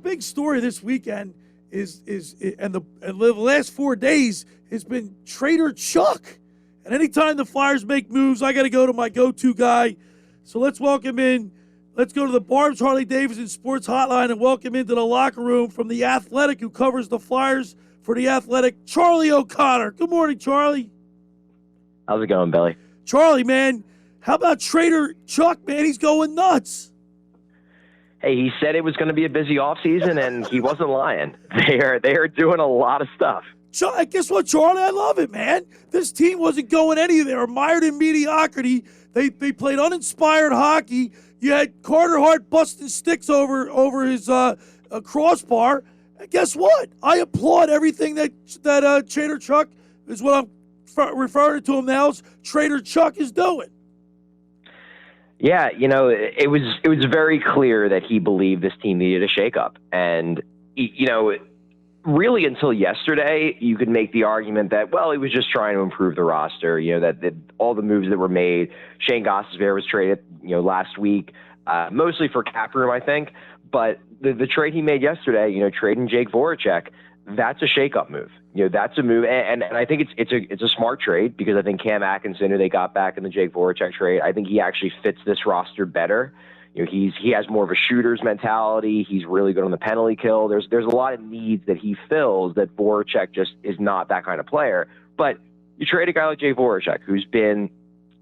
big story this weekend is the last 4 days has been Trader Chuck. And anytime the Flyers make moves, I got to go to my go-to guy. So let's welcome in. Let's go to the Barb's Harley-Davidson Sports Hotline and welcome into the locker room from The Athletic, who covers the Flyers for The Athletic, Charlie O'Connor. Good morning, Charlie. How's it going, Billy? Charlie, man, how about Trader Chuck, man? He's going nuts. Hey, he said it was going to be a busy offseason, and he wasn't lying. They are doing a lot of stuff. Guess what, Charlie? I love it, man. This team wasn't going anywhere. They were mired in mediocrity. They played uninspired hockey. You had Carter Hart busting sticks over his crossbar. And guess what? I applaud everything that Trader Chuck is what I'm referring to him now as Trader Chuck is doing. Yeah, it was very clear that he believed this team needed a shakeup, and really until yesterday, you could make the argument that, well, he was just trying to improve the roster. That all the moves that were made. Shane Gostisbehere was traded, last week, mostly for cap room, I think. But the trade he made yesterday, trading Jakub Voracek, that's a shakeup move. That's a move, and I think it's a smart trade because I think Cam Atkinson, who they got back in the Jakub Voracek trade, I think he actually fits this roster better. He has more of a shooter's mentality. He's really good on the penalty kill. There's a lot of needs that he fills that Voracek just is not that kind of player. But you trade a guy like Jakub Voracek, who's been,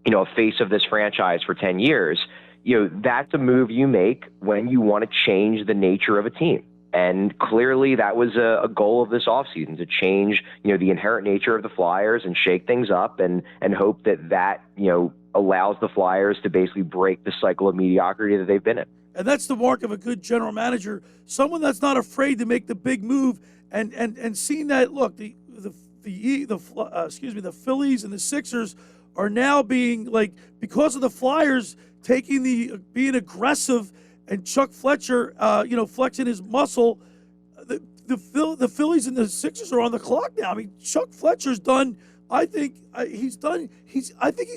a face of this franchise for 10 years. That's a move you make when you want to change the nature of a team. And clearly that was a goal of this offseason, to change, the inherent nature of the Flyers and shake things up and hope that allows the Flyers to basically break the cycle of mediocrity that they've been in. And that's the mark of a good general manager, someone that's not afraid to make the big move and seeing that, look, the Phillies and the Sixers are now being because of the Flyers being aggressive and Chuck Fletcher, flexing his muscle. The Phillies and the Sixers are on the clock now. I mean, Chuck Fletcher's done. I think he's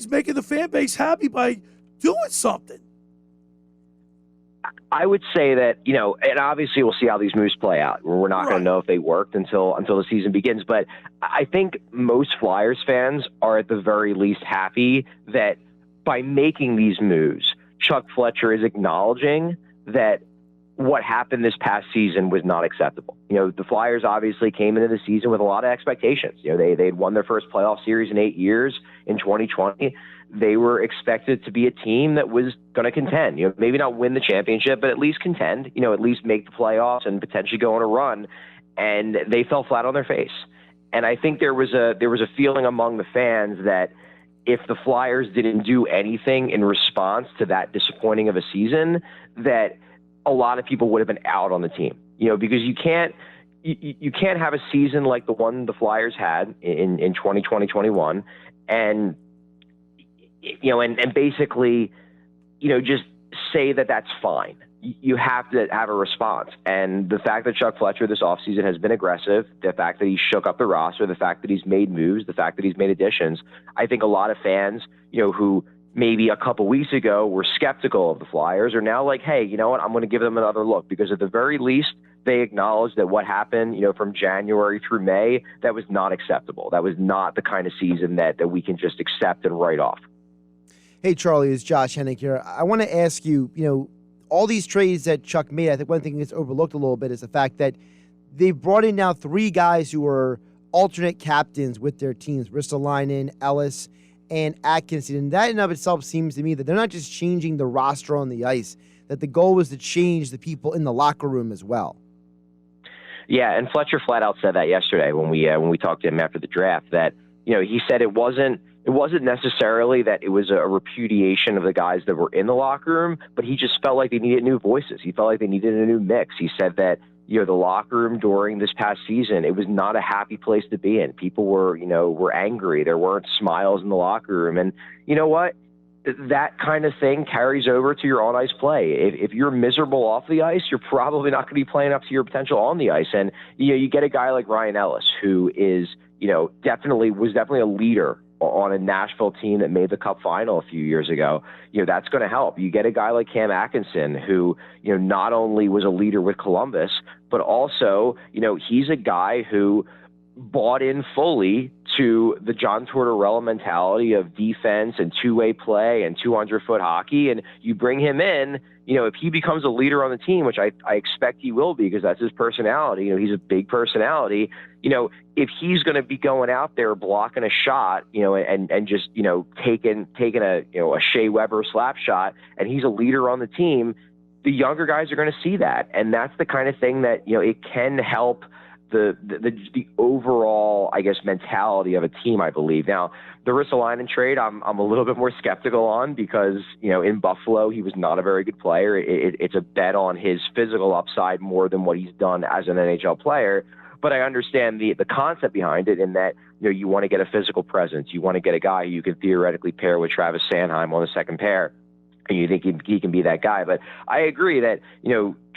making the fan base happy by doing something. I would say that, and obviously we'll see how these moves play out. We're not going to know if they worked until the season begins. But I think most Flyers fans are at the very least happy that by making these moves, Chuck Fletcher is acknowledging that what happened this past season was not acceptable. The Flyers obviously came into the season with a lot of expectations. They'd won their first playoff series in 8 years in 2020. They were expected to be a team that was going to contend, maybe not win the championship, but at least contend, at least make the playoffs and potentially go on a run. And they fell flat on their face. And I think there was a feeling among the fans that if the Flyers didn't do anything in response to that disappointing of a season, that a lot of people would have been out on the team, because you can't have a season like the one the Flyers had in 2020-21 and basically, just say that that's fine. You have to have a response. And the fact that Chuck Fletcher this offseason has been aggressive, the fact that he shook up the roster, the fact that he's made moves, the fact that he's made additions, I think a lot of fans, who maybe a couple weeks ago were skeptical of the Flyers are now like, hey, you know what? I'm going to give them another look, because at the very least, they acknowledge that what happened, from January through May, that was not acceptable. That was not the kind of season that we can just accept and write off. Hey, Charlie, it's Josh Hennick here. I want to ask you, all these trades that Chuck made, I think one thing that's overlooked a little bit is the fact that they've brought in now 3 guys who are alternate captains with their teams, Ristolainen, Ellis, and Atkinson. And that in and of itself seems to me that they're not just changing the roster on the ice, that the goal was to change the people in the locker room as well. Yeah, and Fletcher flat out said that yesterday when we talked to him after the draft, that, he said it wasn't necessarily that it was a repudiation of the guys that were in the locker room, but he just felt like they needed new voices. He felt like they needed a new mix. He said that, the locker room during this past season, it was not a happy place to be in. People were angry. There weren't smiles in the locker room. And you know what? That kind of thing carries over to your on-ice play. If you're miserable off the ice, you're probably not going to be playing up to your potential on the ice. And, you get a guy like Ryan Ellis, who is, was definitely a leader on a Nashville team that made the Cup final a few years ago, that's going to help. You get a guy like Cam Atkinson, who, not only was a leader with Columbus, but also, he's a guy who bought in fully to the John Tortorella mentality of defense and two-way play and 200-foot hockey. And you bring him in, if he becomes a leader on the team, which I expect he will be because that's his personality, he's a big personality, if he's going to be going out there blocking a shot, and just, taking a Shea Weber slap shot, and he's a leader on the team, the younger guys are going to see that. And that's the kind of thing that, it can help the overall, I guess, mentality of a team, I believe. Now, the Ristolainen trade, I'm a little bit more skeptical on because, in Buffalo, he was not a very good player. It's a bet on his physical upside more than what he's done as an NHL player. But I understand the concept behind it in that, you want to get a physical presence. You want to get a guy you can theoretically pair with Travis Sanheim on the second pair. And you think he can be that guy. But I agree that,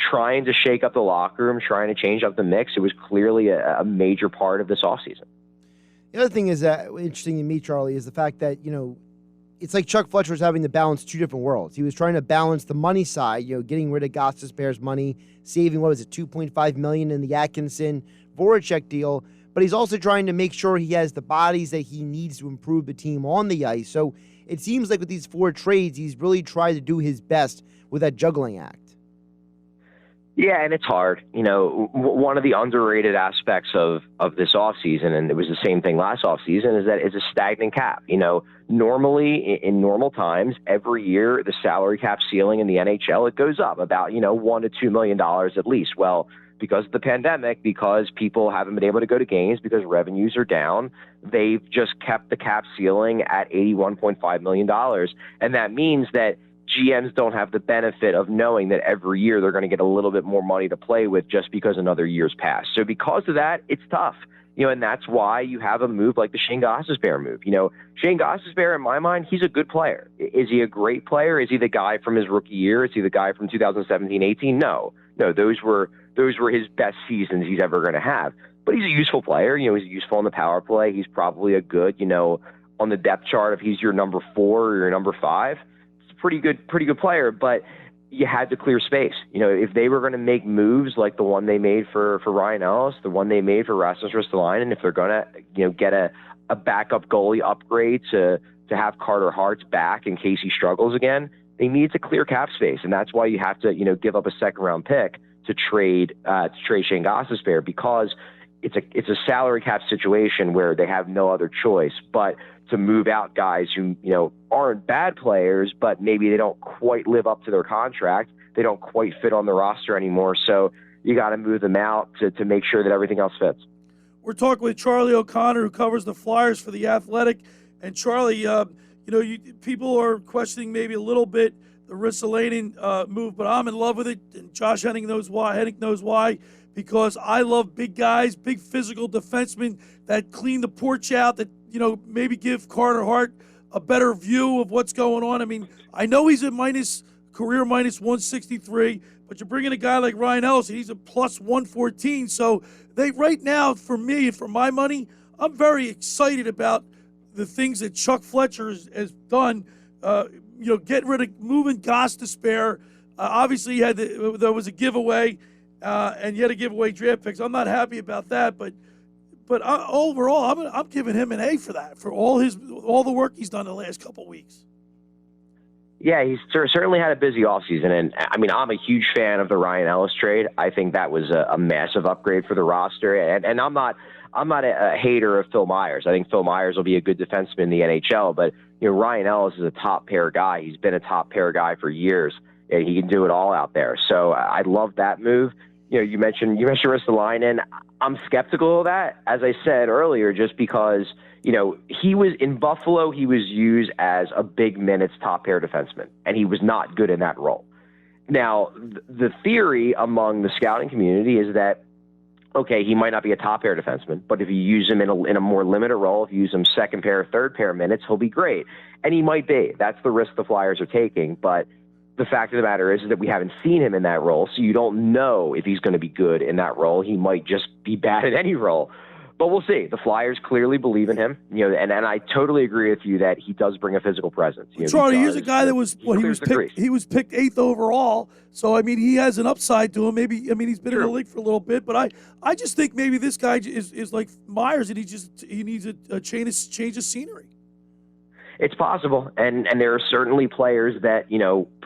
trying to shake up the locker room, trying to change up the mix, it was clearly a major part of this offseason. The other thing is that interesting to me, Charlie, is the fact that, it's like Chuck Fletcher was having to balance two different worlds. He was trying to balance the money side, getting rid of Gostisbehere's money, saving, $2.5 million in the Atkinson Voracek deal. But he's also trying to make sure he has the bodies that he needs to improve the team on the ice. So it seems like with these 4 trades, he's really tried to do his best with that juggling act. Yeah, and it's hard. One of the underrated aspects of this offseason, and it was the same thing last offseason, is that it's a stagnant cap. Normally, in normal times, every year, the salary cap ceiling in the NHL, it goes up about, $1 to $2 million at least. Well, because of the pandemic, because people haven't been able to go to games, because revenues are down, they've just kept the cap ceiling at $81.5 million. And that means that GMs don't have the benefit of knowing that every year they're going to get a little bit more money to play with just because another year's passed. So because of that, it's tough. And that's why you have a move like the Shane Gostisbehere move. Shane Gostisbehere, in my mind, he's a good player. Is he a great player? Is he the guy from his rookie year? Is he the guy from 2017-18? No, those were his best seasons he's ever going to have. But he's a useful player. He's useful on the power play. He's probably a good, on the depth chart, if he's your number 4 or your number 5, it's a pretty good player. But you had to clear space. If they were going to make moves like the one they made for Ryan Ellis, the one they made for Rasmus Ristolainen, if they're going to, get a backup goalie upgrade to have Carter Hart back in case he struggles again, they need to clear cap space. And that's why you have to, give up a second-round pick to trade Shane Gostisbehere, because it's a salary cap situation where they have no other choice but to move out guys who, aren't bad players, but maybe they don't quite live up to their contract. They don't quite fit on the roster anymore. So you got to move them out to make sure that everything else fits. We're talking with Charlie O'Connor, who covers the Flyers for The Athletic. And Charlie, people are questioning maybe a little bit the Ristolainen move, but I'm in love with it. And Josh Hennig knows why. Hennig knows why, because I love big guys, big physical defensemen that clean the porch out, that, maybe give Carter Hart a better view of what's going on. I mean, I know he's a career minus 163, but you're bringing a guy like Ryan Ellis, and he's a plus 114. So right now, for me, for my money, I'm very excited about the things that Chuck Fletcher has done. Getting rid of moving Gostisbehere. Obviously, there was a giveaway, and you had to give away draft picks. I'm not happy about that, but overall, I'm giving him an A for that, for all the work he's done the last couple of weeks. Yeah, he's certainly had a busy offseason, and I mean, I'm a huge fan of the Ryan Ellis trade. I think that was a massive upgrade for the roster, and I'm not a hater of Phil Myers. I think Phil Myers will be a good defenseman in the NHL, but Ryan Ellis is a top pair guy. He's been a top pair guy for years, and he can do it all out there. So I love that move. You mentioned Ristolainen. I'm skeptical of that, as I said earlier, just because he was in Buffalo. He was used as a big minutes top pair defenseman, and he was not good in that role. Now, the theory among the scouting community is that, okay, he might not be a top pair defenseman, but if you use him in a more limited role, if you use him second pair, third pair minutes, he'll be great. And he might be. That's the risk the Flyers are taking. But the fact of the matter is that we haven't seen him in that role, so you don't know if he's going to be good in that role. He might just be bad at any role. But we'll see. The Flyers clearly believe in him, and I totally agree with you that he does bring a physical presence. Charlie, here's a guy that was he was picked 8th overall. So I mean, he has an upside to him. Maybe he's been in the league for a little bit, but I just think maybe this guy is like Myers, and he needs a change of scenery. It's possible, and there are certainly players that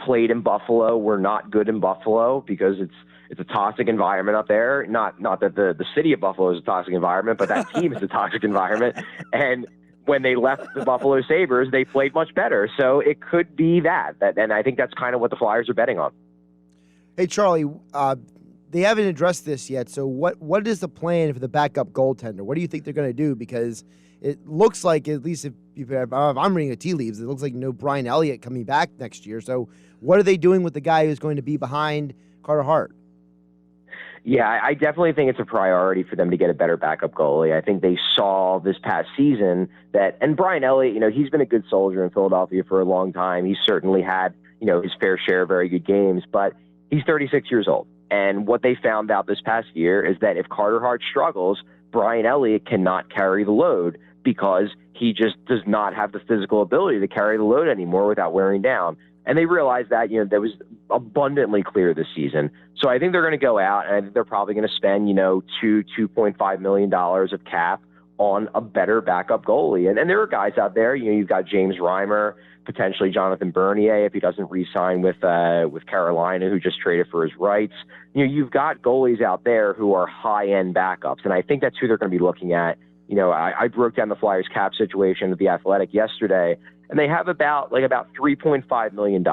played in Buffalo were not good in Buffalo because it's a toxic environment up there. Not that the city of Buffalo is a toxic environment, but that team is a toxic environment. And when they left the Buffalo Sabres, they played much better. So it could be that, and I think that's kind of what the Flyers are betting on. Hey, Charlie, they haven't addressed this yet. So what is the plan for the backup goaltender? What do you think they're going to do? Because it looks like, at least if I'm reading the tea leaves, it looks like Brian Elliot coming back next year. So what are they doing with the guy who's going to be behind Carter Hart? Yeah, I definitely think it's a priority for them to get a better backup goalie. I think they saw this past season and Brian Elliott, he's been a good soldier in Philadelphia for a long time. He's certainly had, his fair share of very good games, but he's 36 years old. And what they found out this past year is that if Carter Hart struggles, Brian Elliott cannot carry the load because he just does not have the physical ability to carry the load anymore without wearing down. And they realized that, that was abundantly clear this season. So I think they're going to go out, and I think they're probably going to spend, $2.5 million of cap on a better backup goalie. And there are guys out there, you've got James Reimer, potentially Jonathan Bernier if he doesn't re-sign with Carolina, who just traded for his rights. You've got goalies out there who are high-end backups, and I think that's who they're going to be looking at. I broke down the Flyers cap situation with The Athletic yesterday, and they have about $3.5 million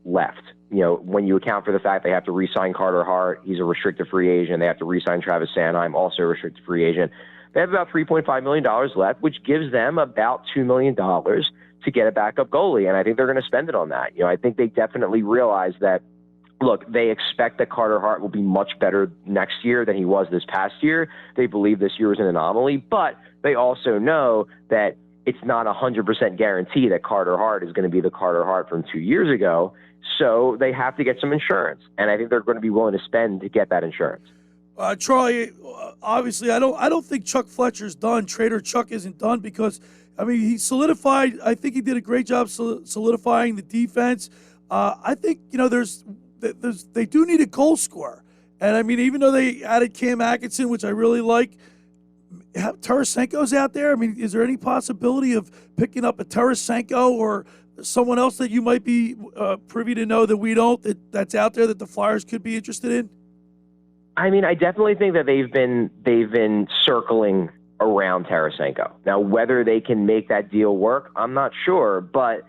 left. When you account for the fact they have to re-sign Carter Hart, he's a restricted free agent. They have to re-sign Travis Sanheim, also a restricted free agent. They have about $3.5 million left, which gives them about $2 million to get a backup goalie, and I think they're going to spend it on that. I think they definitely realize that, look, they expect that Carter Hart will be much better next year than he was this past year. They believe this year is an anomaly, but they also know that it's not 100% guarantee that Carter Hart is going to be the Carter Hart from 2 years ago. So they have to get some insurance, and I think they're going to be willing to spend to get that insurance. Troy, obviously, I don't think Chuck Fletcher's done. Trader Chuck isn't done because, he solidified. I think he did a great job solidifying the defense. I think they do need a goal scorer, and even though they added Cam Atkinson, which I really like, Tarasenko's out there. Is there any possibility of picking up a Tarasenko or someone else that you might be privy to know that we don't, that's out there that the Flyers could be interested in? I definitely think that they've been circling around Tarasenko. Now, whether they can make that deal work, I'm not sure, but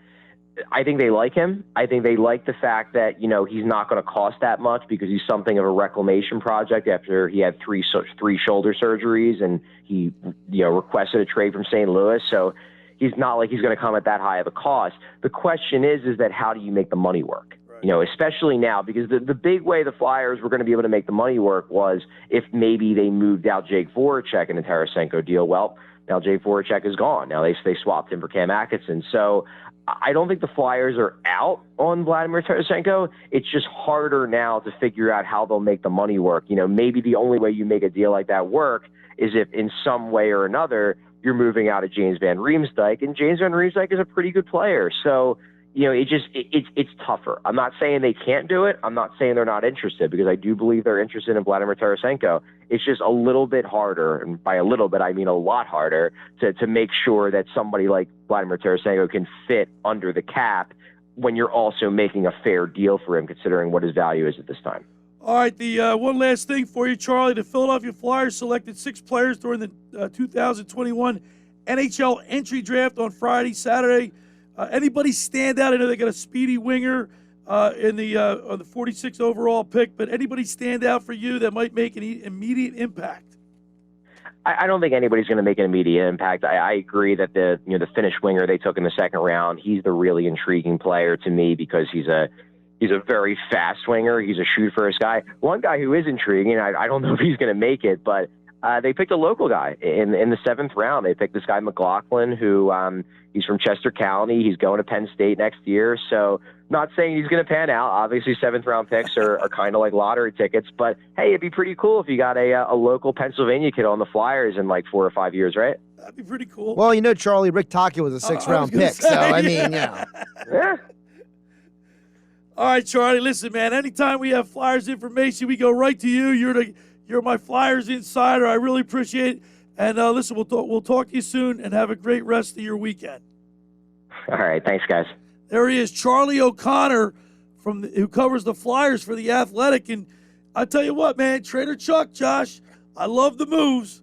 I think they like him. I think they like the fact that, he's not going to cost that much because he's something of a reclamation project after he had three shoulder surgeries and he, requested a trade from St. Louis. So he's not like he's going to come at that high of a cost. The question is that how do you make the money work? Right. Especially now, because the big way the Flyers were going to be able to make the money work was if maybe they moved out Jake Voracek in a Tarasenko deal. Well, now Jake Voracek is gone. Now they swapped him for Cam Atkinson. So I don't think the Flyers are out on Vladimir Tarasenko. It's just harder now to figure out how they'll make the money work. Maybe the only way you make a deal like that work is if in some way or another you're moving out of James Van Riemsdyk, and James Van Riemsdyk is a pretty good player. So, it's tougher. I'm not saying they can't do it. I'm not saying they're not interested, because I do believe they're interested in Vladimir Tarasenko. It's just a little bit harder, and by a little bit, I mean a lot harder, to make sure that somebody like Vladimir Tarasenko can fit under the cap when you're also making a fair deal for him, considering what his value is at this time. All right, the one last thing for you, Charlie. The Philadelphia Flyers selected 6 players during the 2021 NHL entry draft on Friday, Saturday. Anybody stand out? I know they got a speedy winger on the 46th overall pick, but anybody stand out for you that might make an immediate impact? I don't think anybody's going to make an immediate impact. I agree that the Finnish winger they took in the second round, he's the really intriguing player to me because he's a very fast winger. He's a shoot-first guy. One guy who is intriguing, I don't know if he's going to make it, but they picked a local guy in the 7th round. They picked this guy McLaughlin, who he's from Chester County. He's going to Penn State next year. So not saying he's going to pan out. Obviously, 7th round picks are kind of like lottery tickets. But hey, it'd be pretty cool if you got a local Pennsylvania kid on the Flyers in like 4 or 5 years, right? That'd be pretty cool. Well, Charlie, Rick Tocchet was a 6th round pick. Say, so, I mean, Yeah. All right, Charlie, listen, man, anytime we have Flyers information, we go right to you. You're my Flyers insider. I really appreciate it. And listen, we'll talk to you soon, and have a great rest of your weekend. All right. Thanks, guys. There he is, Charlie O'Connor, who covers the Flyers for The Athletic. And I tell you what, man, Trader Chuck, Josh, I love the moves.